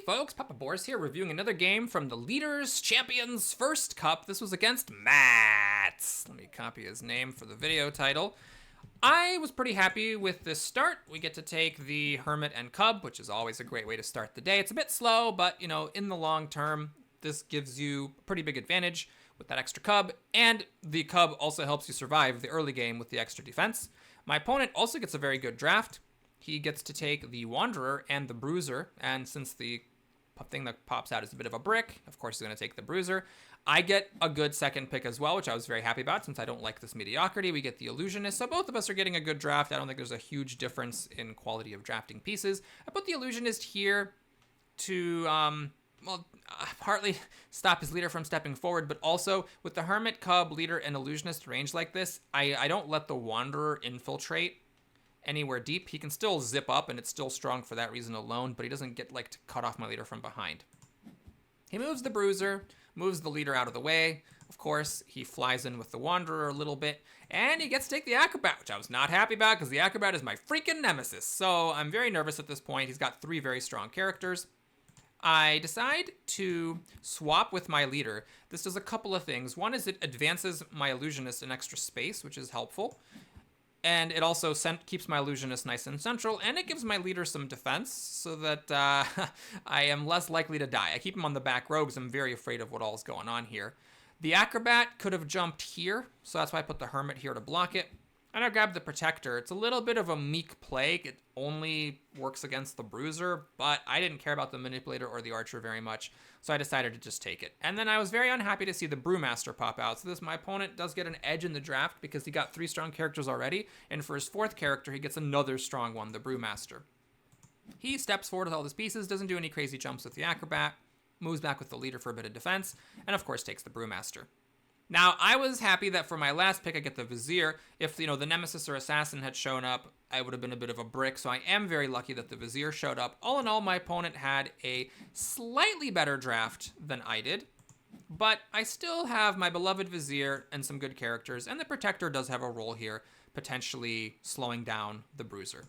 folks, Papa Boris here, reviewing another game from the Leaders Champions First Cup. This was against Mats. Let me copy his name for the video title. I was pretty happy with this start. We get to take the Hermit and Cub, which is always a great way to start the day. It's a bit slow, but, you know, in the long term, this gives you a pretty big advantage with that extra Cub, and the Cub also helps you survive the early game with the extra defense. My opponent also gets a very good draft. He gets to take the Wanderer and the Bruiser, and since the thing that pops out is a bit of a brick, of course he's going to take the Bruiser. I get a good second pick as well, which I was very happy about since I don't like this mediocrity. We get the Illusionist, so both of us are getting a good draft. I don't think there's a huge difference in quality of drafting pieces. I put the Illusionist here to, partly stop his leader from stepping forward, but also with the Hermit, Cub, Leader, and Illusionist range like this, I don't let the Wanderer infiltrate anywhere deep. He can still zip up, and it's still strong for that reason alone, but he doesn't get to cut off my leader from behind. He moves the Bruiser, moves the leader out of the way. Of course, he flies in with the Wanderer a little bit, and he gets to take the Acrobat, which I was not happy about because the Acrobat is my freaking nemesis. So I'm very nervous at this point. He's got three very strong characters. I decide to swap with my leader. This does a couple of things. One is it advances my Illusionist an extra space, which is helpful. And it also keeps my Illusionist nice and central, and it gives my leader some defense so that I am less likely to die. I keep him on the back row because I'm very afraid of what all is going on here. The Acrobat could have jumped here, so that's why I put the Hermit here to block it. And I grabbed the Protector. It's a little bit of a meek play. It only works against the Bruiser, but I didn't care about the Manipulator or the Archer very much, so I decided to just take it. And then I was very unhappy to see the Brewmaster pop out. So my opponent does get an edge in the draft because he got three strong characters already, and for his fourth character, he gets another strong one, the Brewmaster. He steps forward with all his pieces, doesn't do any crazy jumps with the Acrobat, moves back with the leader for a bit of defense, and of course takes the Brewmaster. Now, I was happy that for my last pick, I get the Vizier. If, the Nemesis or Assassin had shown up, I would have been a bit of a brick, so I am very lucky that the Vizier showed up. All in all, my opponent had a slightly better draft than I did, but I still have my beloved Vizier and some good characters, and the Protector does have a role here, potentially slowing down the Bruiser.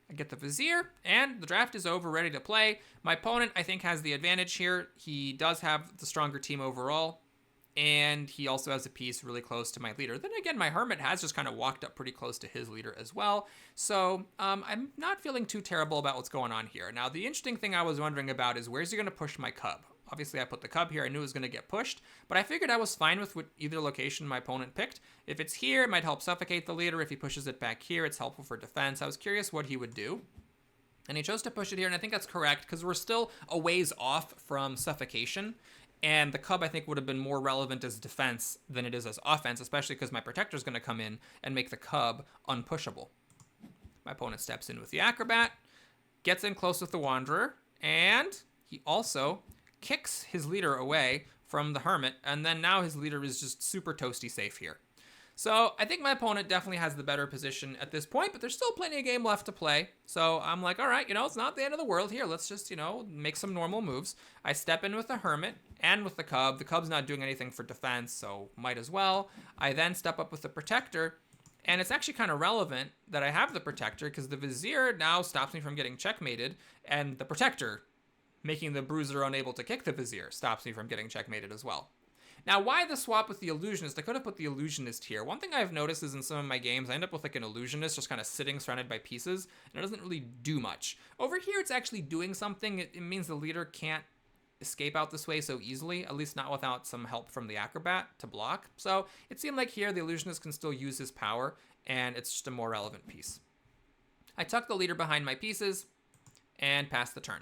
I get the Vizier, and the draft is over, ready to play. My opponent, I think, has the advantage here. He does have the stronger team overall, and he also has a piece really close to my leader. Then again, my Hermit has just kind of walked up pretty close to his leader as well. So I'm not feeling too terrible about what's going on here. Now, the interesting thing I was wondering about is where's he going to push my Cub? Obviously, I put the Cub here. I knew it was going to get pushed, but I figured I was fine with either location my opponent picked. If it's here, it might help suffocate the leader. If he pushes it back here, it's helpful for defense. I was curious what he would do. And he chose to push it here, and I think that's correct because we're still a ways off from suffocation. And the Cub, I think, would have been more relevant as defense than it is as offense, especially because my Protector is going to come in and make the Cub unpushable. My opponent steps in with the Acrobat, gets in close with the Wanderer, and he also kicks his leader away from the Hermit, and then now his leader is just super toasty safe here. So I think my opponent definitely has the better position at this point, but there's still plenty of game left to play. So I'm like, all right, it's not the end of the world here. Let's just, make some normal moves. I step in with the Hermit and with the Cub. The Cub's not doing anything for defense, so might as well. I then step up with the Protector, and it's actually kind of relevant that I have the Protector because the Vizier now stops me from getting checkmated, and the Protector, making the Bruiser unable to kick the Vizier, stops me from getting checkmated as well. Now, why the swap with the Illusionist? I could have put the Illusionist here. One thing I've noticed is in some of my games, I end up with like an Illusionist just kind of sitting surrounded by pieces, and it doesn't really do much. Over here, it's actually doing something. It means the leader can't escape out this way so easily, at least not without some help from the Acrobat to block. So it seemed like here the Illusionist can still use his power, and it's just a more relevant piece. I tuck the leader behind my pieces and pass the turn.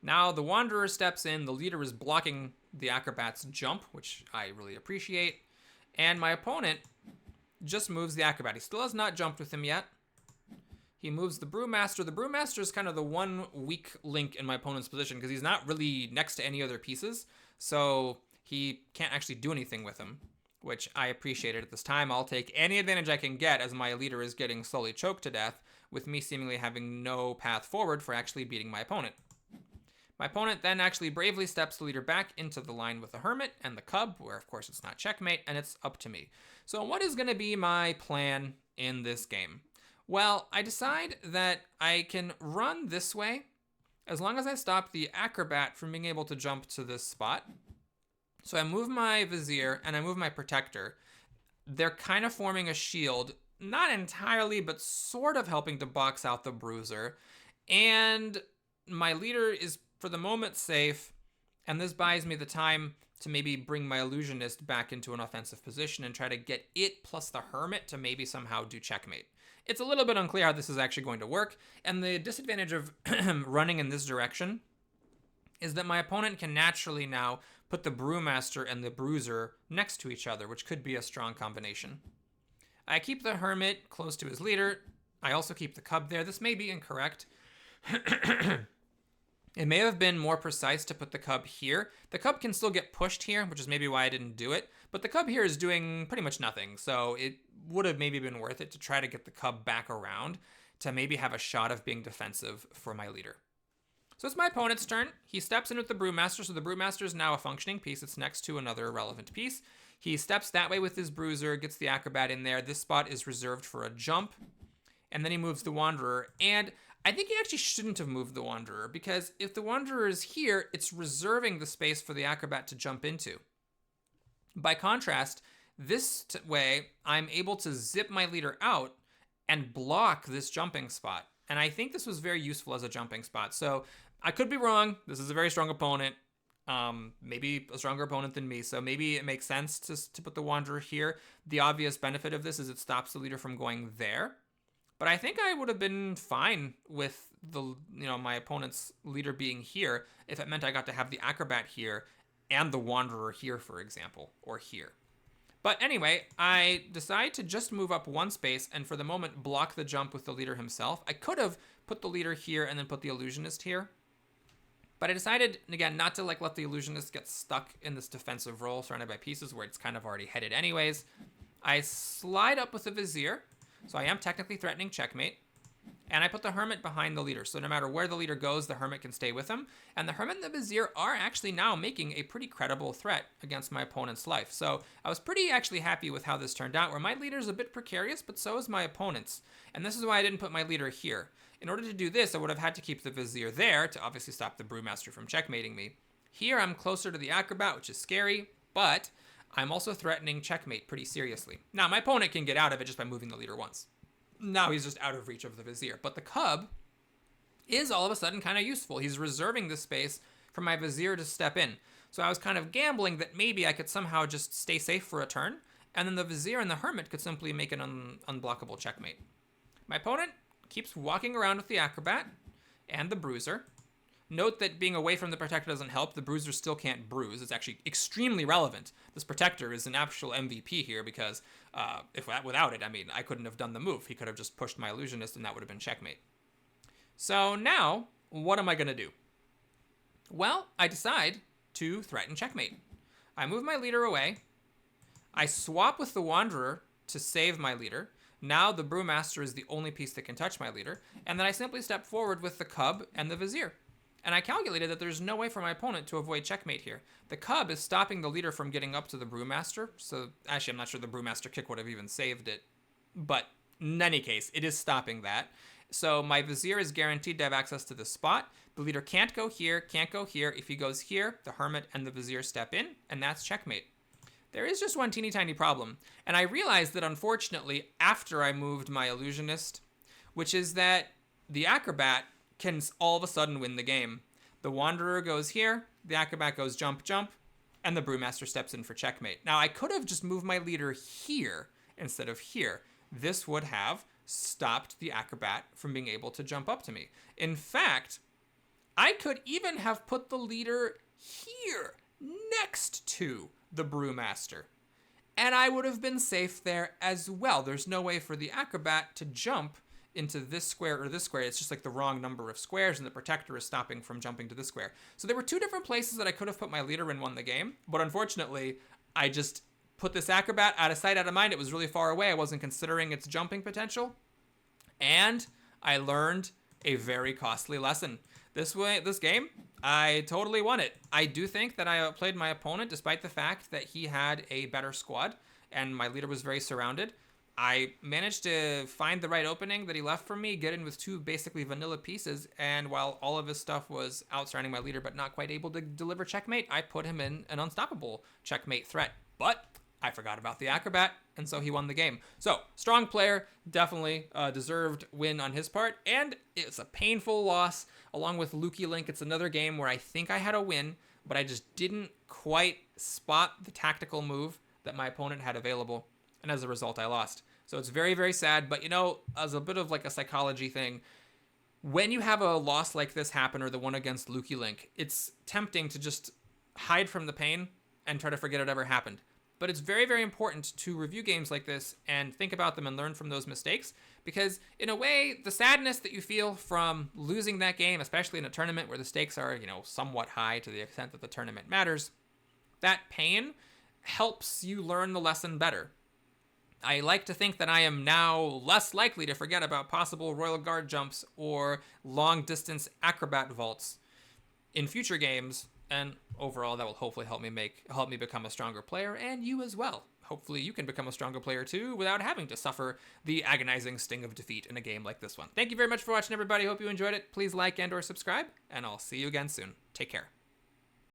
Now the Wanderer steps in, the leader is blocking the Acrobat's jump, which I really appreciate, and my opponent just moves the Acrobat. He still has not jumped with him yet. He moves the Brewmaster. The Brewmaster is kind of the one weak link in my opponent's position because he's not really next to any other pieces, so he can't actually do anything with him, which I appreciated at this time. I'll take any advantage I can get as my leader is getting slowly choked to death, with me seemingly having no path forward for actually beating my opponent. My opponent then actually bravely steps the leader back into the line with the Hermit and the Cub, where of course it's not checkmate, and it's up to me. So what is going to be my plan in this game? Well, I decide that I can run this way as long as I stop the Acrobat from being able to jump to this spot. So I move my Vizier and I move my Protector. They're kind of forming a shield, not entirely, but sort of helping to box out the Bruiser. And my leader is, for the moment, safe, and this buys me the time to maybe bring my Illusionist back into an offensive position and try to get it plus the Hermit to maybe somehow do checkmate. It's a little bit unclear how this is actually going to work, and the disadvantage of running in this direction is that my opponent can naturally now put the Brewmaster and the Bruiser next to each other, which could be a strong combination. I keep the Hermit close to his leader. I also keep the Cub there. This may be incorrect. It may have been more precise to put the Cub here. The Cub can still get pushed here, which is maybe why I didn't do it. But the Cub here is doing pretty much nothing, so it would have maybe been worth it to try to get the Cub back around to maybe have a shot of being defensive for my leader. So it's my opponent's turn. He steps in with the Brewmaster, so the Brewmaster is now a functioning piece. It's next to another relevant piece. He steps that way with his Bruiser, gets the Acrobat in there. This spot is reserved for a jump. And then he moves the Wanderer. And I think he actually shouldn't have moved the Wanderer, because if the Wanderer is here, it's reserving the space for the Acrobat to jump into. By contrast, this way, I'm able to zip my leader out and block this jumping spot. And I think this was very useful as a jumping spot. So I could be wrong. This is a very strong opponent. Maybe a stronger opponent than me. So maybe it makes sense to put the Wanderer here. The obvious benefit of this is it stops the leader from going there. But I think I would have been fine with my opponent's leader being here if it meant I got to have the Acrobat here and the Wanderer here, for example, or here. But anyway, I decide to just move up one space and for the moment block the jump with the leader himself. I could have put the leader here and then put the Illusionist here. But I decided, again, not to let the Illusionist get stuck in this defensive role surrounded by pieces where it's kind of already headed anyways. I slide up with the Vizier, so I am technically threatening checkmate. And I put the Hermit behind the leader, so no matter where the leader goes, the Hermit can stay with him. And the Hermit and the Vizier are actually now making a pretty credible threat against my opponent's life. So I was pretty actually happy with how this turned out, where my leader's a bit precarious, but so is my opponent's. And this is why I didn't put my leader here. In order to do this, I would have had to keep the Vizier there to obviously stop the Brewmaster from checkmating me. Here, I'm closer to the Acrobat, which is scary, but I'm also threatening checkmate pretty seriously. Now, my opponent can get out of it just by moving the leader once. Now he's just out of reach of the Vizier. But the Cub is all of a sudden kind of useful. He's reserving this space for my Vizier to step in. So I was kind of gambling that maybe I could somehow just stay safe for a turn, and then the Vizier and the Hermit could simply make an unblockable checkmate. My opponent keeps walking around with the Acrobat and the Bruiser. Note that being away from the Protector doesn't help. The Bruiser still can't bruise. It's actually extremely relevant. This Protector is an actual MVP here because without it, I couldn't have done the move. He could have just pushed my Illusionist and that would have been checkmate. So now, what am I going to do? Well, I decide to threaten checkmate. I move my leader away. I swap with the Wanderer to save my leader. Now the Brewmaster is the only piece that can touch my leader. And then I simply step forward with the Cub and the Vizier. And I calculated that there's no way for my opponent to avoid checkmate here. The Cub is stopping the leader from getting up to the Brewmaster. So actually, I'm not sure the Brewmaster kick would have even saved it. But in any case, it is stopping that. So my Vizier is guaranteed to have access to this spot. The leader can't go here, can't go here. If he goes here, the Hermit and the Vizier step in, and that's checkmate. There is just one teeny tiny problem. And I realized that unfortunately, after I moved my Illusionist, which is that the Acrobat can all of a sudden win the game. The Wanderer goes here, the Acrobat goes jump, jump, and the Brewmaster steps in for checkmate. Now, I could have just moved my leader here instead of here. This would have stopped the Acrobat from being able to jump up to me. In fact, I could even have put the leader here next to the Brewmaster. And I would have been safe there as well. There's no way for the Acrobat to jump into this square or this square. It's just like the wrong number of squares, and the Protector is stopping from jumping to this square. So there were two different places that I could have put my leader and won the game, but unfortunately, I just put this Acrobat out of sight, out of mind. It was really far away. I wasn't considering its jumping potential, and I learned a very costly lesson. This game, I totally won it. I do think that I outplayed my opponent despite the fact that he had a better squad and my leader was very surrounded. I managed to find the right opening that he left for me, get in with 2 basically vanilla pieces, and while all of his stuff was outstarting my leader but not quite able to deliver checkmate, I put him in an unstoppable checkmate threat. But I forgot about the Acrobat, and so he won the game. So, strong player, definitely deserved win on his part, and it's a painful loss. Along with Lukey Link, it's another game where I think I had a win, but I just didn't quite spot the tactical move that my opponent had available, and as a result, I lost. So it's very, very sad, but you know, as a bit of like a psychology thing, when you have a loss like this happen, or the one against Lukey Link, it's tempting to just hide from the pain and try to forget it ever happened. But it's very, very important to review games like this and think about them and learn from those mistakes, because in a way, the sadness that you feel from losing that game, especially in a tournament where the stakes are, you know, somewhat high to the extent that the tournament matters, that pain helps you learn the lesson better. I like to think that I am now less likely to forget about possible Royal Guard jumps or long-distance Acrobat vaults in future games, and overall that will hopefully help me become a stronger player, and you as well. Hopefully you can become a stronger player too without having to suffer the agonizing sting of defeat in a game like this one. Thank you very much for watching, everybody. Hope you enjoyed it. Please like and or subscribe, and I'll see you again soon. Take care.